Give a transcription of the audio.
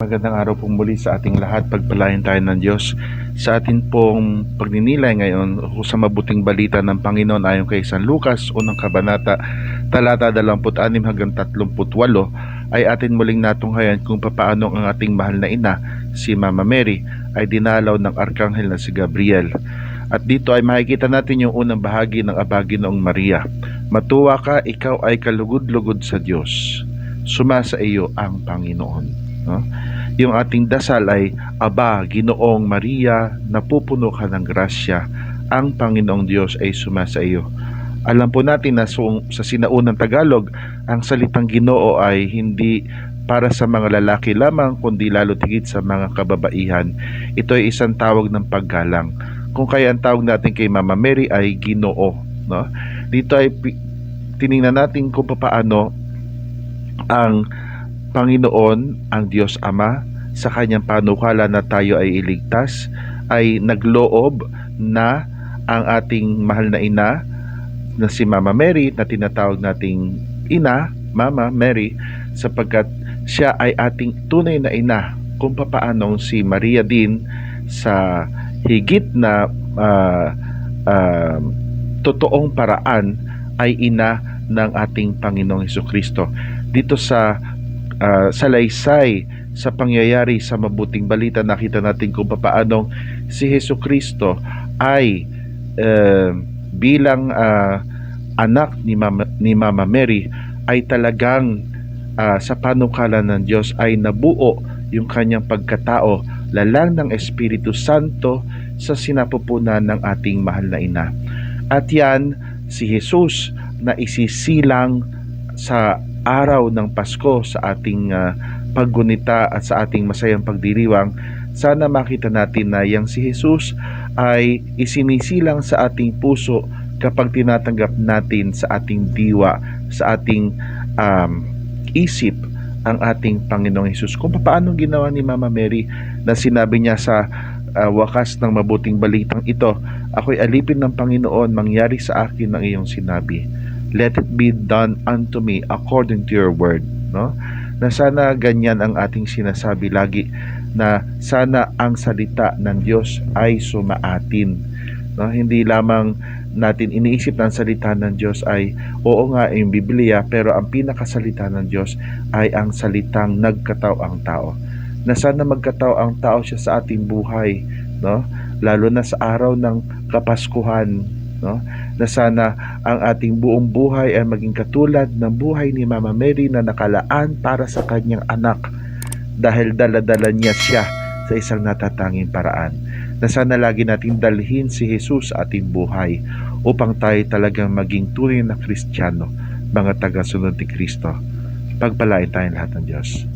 Magandang araw pong muli sa ating lahat. Pagpalain tayo ng Diyos sa atin pong pagninilay ngayon sa mabuting balita ng Panginoon ayon kay San Lucas, unang kabanata, talata 26 hanggang 38, ay atin muling natunghayan kung papaano ang ating mahal na ina, si Mama Mary, ay dinalaw ng Arkanghel na si Gabriel. At dito ay makikita natin yung unang bahagi ng Aba Ginoong Maria. Matuwa ka, ikaw ay kalugod-lugod sa Diyos. Sumasa iyo ang Panginoon. No? Yung ating dasal ay, Aba, Ginoong Maria, napupuno ka ng grasya, ang Panginoong Diyos ay sumasa iyo. Alam po natin na sa sinaunang Tagalog, ang salitang Ginoo ay hindi para sa mga lalaki lamang, kundi lalo tigit sa mga kababaihan. Ito ay isang tawag ng paggalang. Kung kaya ang tawag natin kay Mama Mary ay Ginoo. No? Dito ay tiningnan natin kung paano ang Panginoon, ang Diyos Ama, sa kanyang panukala na tayo ay iligtas, ay nagloob na ang ating mahal na ina na si Mama Mary, na tinatawag nating ina, Mama Mary, sapagkat siya ay ating tunay na ina, kung papaanong si Maria din sa higit na totoong paraan ay ina ng ating Panginoong Hesukristo. Dito sa salaysay sa pangyayari sa mabuting balita, nakita natin kung papaanong si Hesukristo ay bilang anak ni Mama Mary ay talagang sa panukala ng Diyos ay nabuo yung kanyang pagkatao, lalang ng Espiritu Santo sa sinapupunan ng ating mahal na ina. At yan si Jesus na isisilang sa araw ng Pasko sa ating paggunita at sa ating masayang pagdiriwang. Sana makita natin na yang si Jesus ay isinisilang sa ating puso kapag tinatanggap natin sa ating diwa, sa ating isip ang ating Panginoong Hesus. Kung paano ginawa ni Mama Mary na sinabi niya sa wakas ng mabuting balitang ito, ako'y alipin ng Panginoon, mangyari sa akin ang iyong sinabi. Let it be done unto me according to your word. No? Na sana ganyan ang ating sinasabi lagi, na sana ang salita ng Diyos ay sumaatin. No? Hindi lamang natin iniisip na ang salita ng Diyos ay, oo nga, yung Biblia, pero ang pinakasalita ng Diyos ay ang salitang nagkatao ang tao. Na sana magkatao ang tao siya sa ating buhay, no? Lalo na sa araw ng Kapaskuhan, no? Na sana ang ating buong buhay ay maging katulad ng buhay ni Mama Mary na nakalaan para sa kanyang anak, dahil dala-dala niya siya sa isang natatanging paraan. Na sana lagi natin dalhin si Jesus sa ating buhay upang tayo talagang maging tunay na Kristiyano, mga tagasunod ni Kristo. Pagpalain tayong lahat ng Diyos.